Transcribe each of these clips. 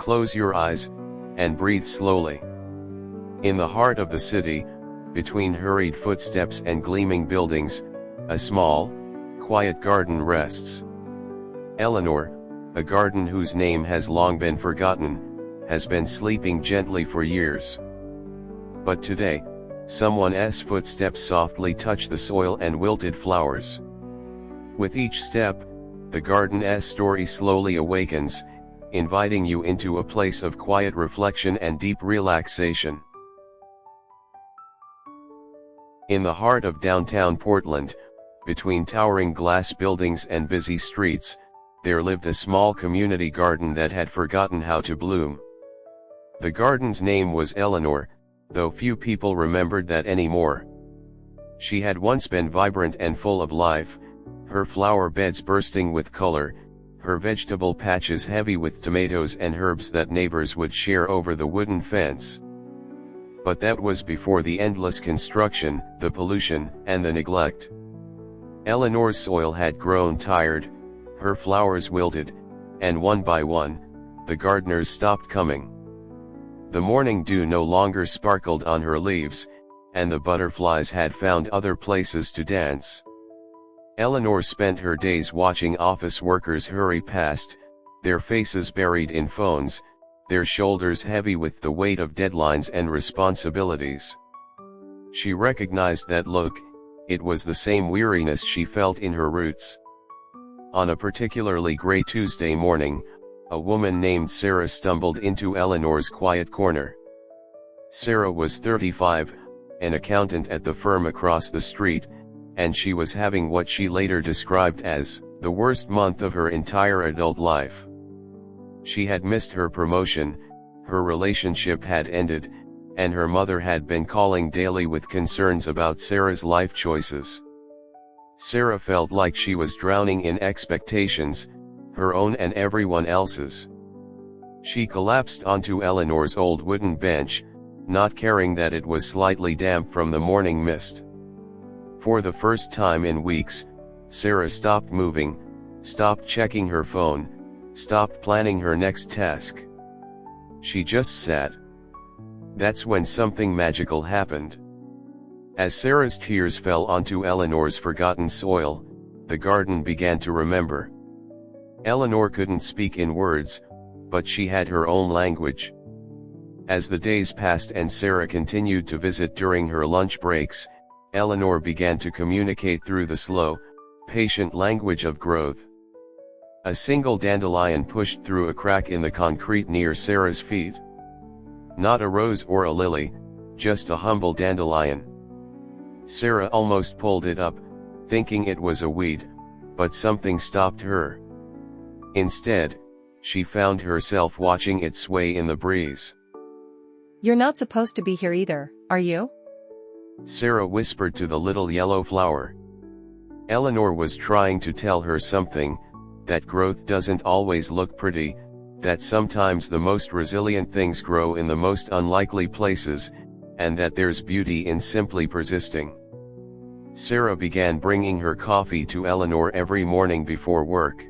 close your eyes, and breathe slowly. In the heart of the city, between hurried footsteps and gleaming buildings, a small, quiet garden rests. Eleanor, a garden whose name has long been forgotten, has been sleeping gently for years. But today, someone's footsteps softly touch the soil and wilted flowers. With each step, the garden's story slowly awakens, inviting you into a place of quiet reflection and deep relaxation. In the heart of downtown Portland, between towering glass buildings and busy streets, there lived a small community garden that had forgotten how to bloom. The garden's name was Eleanor, though few people remembered that anymore. She had once been vibrant and full of life, her flower beds bursting with color, her vegetable patches heavy with tomatoes and herbs that neighbors would share over the wooden fence. But that was before the endless construction, the pollution, and the neglect. Eleanor's soil had grown tired, her flowers wilted, and one by one, the gardeners stopped coming. The morning dew no longer sparkled on her leaves, and the butterflies had found other places to dance. Eleanor spent her days watching office workers hurry past, their faces buried in phones, their shoulders heavy with the weight of deadlines and responsibilities. She recognized that look, it was the same weariness she felt in her roots. On a particularly gray Tuesday morning, a woman named Sarah stumbled into Eleanor's quiet corner. Sarah was 35, an accountant at the firm across the street, and she was having what she later described as the worst month of her entire adult life. She had missed her promotion, her relationship had ended, and her mother had been calling daily with concerns about Sarah's life choices. Sarah felt like she was drowning in expectations, her own and everyone else's. She collapsed onto Eleanor's old wooden bench, not caring that it was slightly damp from the morning mist. For the first time in weeks, Sarah stopped moving, stopped checking her phone, stopped planning her next task. She just sat. That's when something magical happened. As Sarah's tears fell onto Eleanor's forgotten soil, the garden began to remember. Eleanor couldn't speak in words, but she had her own language. As the days passed and Sarah continued to visit during her lunch breaks, Eleanor began to communicate through the slow, patient language of growth. A single dandelion pushed through a crack in the concrete near Sarah's feet. Not a rose or a lily, just a humble dandelion. Sarah almost pulled it up, thinking it was a weed, but something stopped her. Instead, she found herself watching it sway in the breeze. "You're not supposed to be here either, are you?" Sarah whispered to the little yellow flower. Eleanor was trying to tell her something, that growth doesn't always look pretty, that sometimes the most resilient things grow in the most unlikely places, and that there's beauty in simply persisting. Sarah began bringing her coffee to Eleanor every morning before work.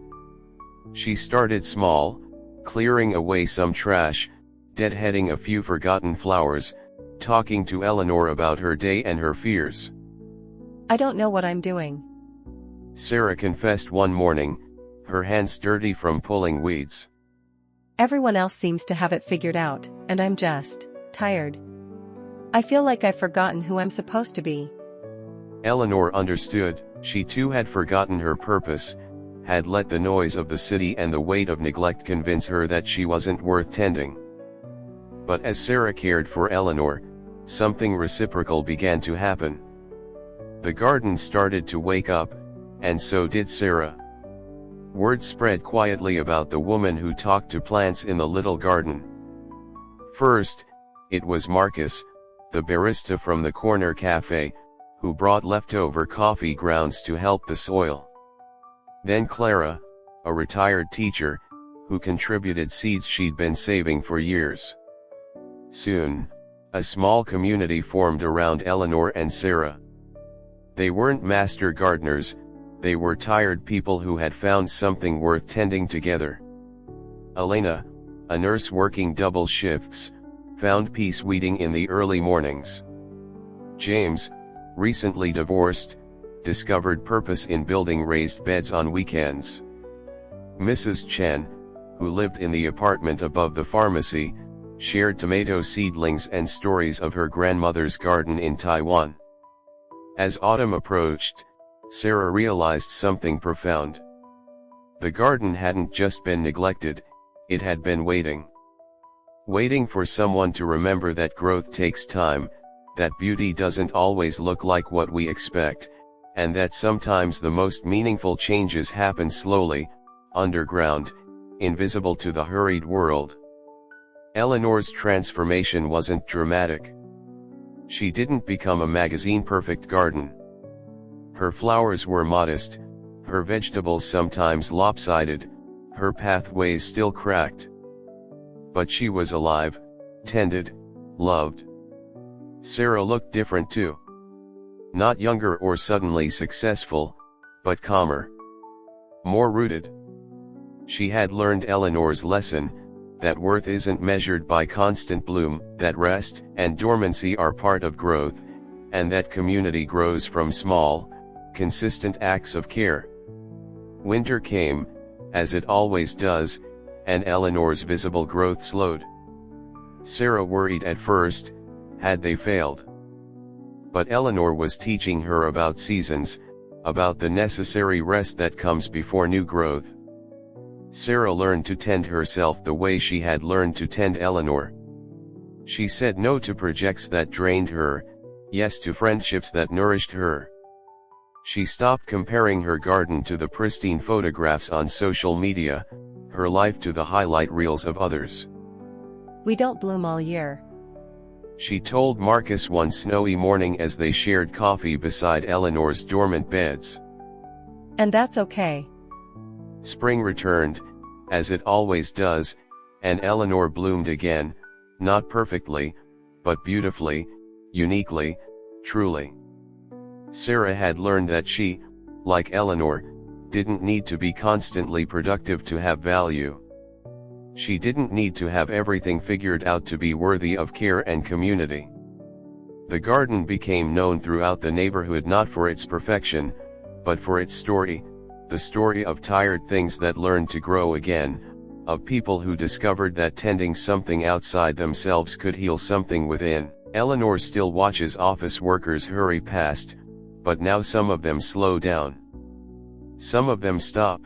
She started small, clearing away some trash, deadheading a few forgotten flowers, talking to Eleanor about her day and her fears. "I don't know what I'm doing," Sarah confessed one morning, her hands dirty from pulling weeds. "Everyone else seems to have it figured out, and I'm just tired. I feel like I've forgotten who I'm supposed to be." Eleanor understood, she too had forgotten her purpose, had let the noise of the city and the weight of neglect convince her that she wasn't worth tending. But as Sarah cared for Eleanor, something reciprocal began to happen. The garden started to wake up, and so did Sarah. Word spread quietly about the woman who talked to plants in the little garden. First, it was Marcus, the barista from the corner cafe, who brought leftover coffee grounds to help the soil. Then Clara, a retired teacher, who contributed seeds she'd been saving for years. Soon, a small community formed around Eleanor and Sarah. They weren't master gardeners, they were tired people who had found something worth tending together. Elena, a nurse working double shifts, found peace weeding in the early mornings. James, recently divorced, discovered purpose in building raised beds on weekends. Mrs. Chen, who lived in the apartment above the pharmacy, shared tomato seedlings and stories of her grandmother's garden in Taiwan. As autumn approached, Sarah realized something profound. The garden hadn't just been neglected, it had been waiting. Waiting for someone to remember that growth takes time, that beauty doesn't always look like what we expect, and that sometimes the most meaningful changes happen slowly, underground, invisible to the hurried world. Eleanor's transformation wasn't dramatic. She didn't become a magazine-perfect garden. Her flowers were modest, her vegetables sometimes lopsided, her pathways still cracked. But she was alive, tended, loved. Sarah looked different too. Not younger or suddenly successful, but calmer. More rooted. She had learned Eleanor's lesson, that worth isn't measured by constant bloom, that rest and dormancy are part of growth, and that community grows from small, consistent acts of care. Winter came, as it always does, and Eleanor's visible growth slowed. Sarah worried at first, had they failed? But Eleanor was teaching her about seasons, about the necessary rest that comes before new growth. Sarah learned to tend herself the way she had learned to tend Eleanor. She said no to projects that drained her, yes to friendships that nourished her. She stopped comparing her garden to the pristine photographs on social media, her life to the highlight reels of others. We don't bloom all year, she told Marcus one snowy morning as they shared coffee beside Eleanor's dormant beds. And that's okay. Spring returned, as it always does, and Eleanor bloomed again, not perfectly, but beautifully, uniquely, truly. Sarah had learned that she, like Eleanor, didn't need to be constantly productive to have value. She didn't need to have everything figured out to be worthy of care and community. The garden became known throughout the neighborhood not for its perfection, but for its story, the story of tired things that learned to grow again, of people who discovered that tending something outside themselves could heal something within. Eleanor still watches office workers hurry past, but now some of them slow down. Some of them stop.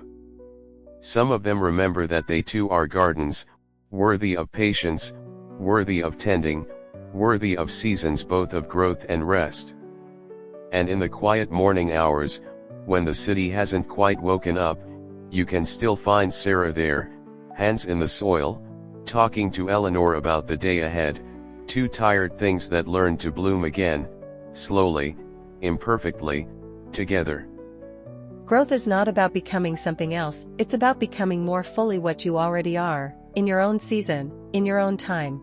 Some of them remember that they too are gardens, worthy of patience, worthy of tending, worthy of seasons both of growth and rest. And in the quiet morning hours, when the city hasn't quite woken up, you can still find Sarah there, hands in the soil, talking to Eleanor about the day ahead, two tired things that learn to bloom again, slowly, imperfectly, together. Growth is not about becoming something else, it's about becoming more fully what you already are, in your own season, in your own time.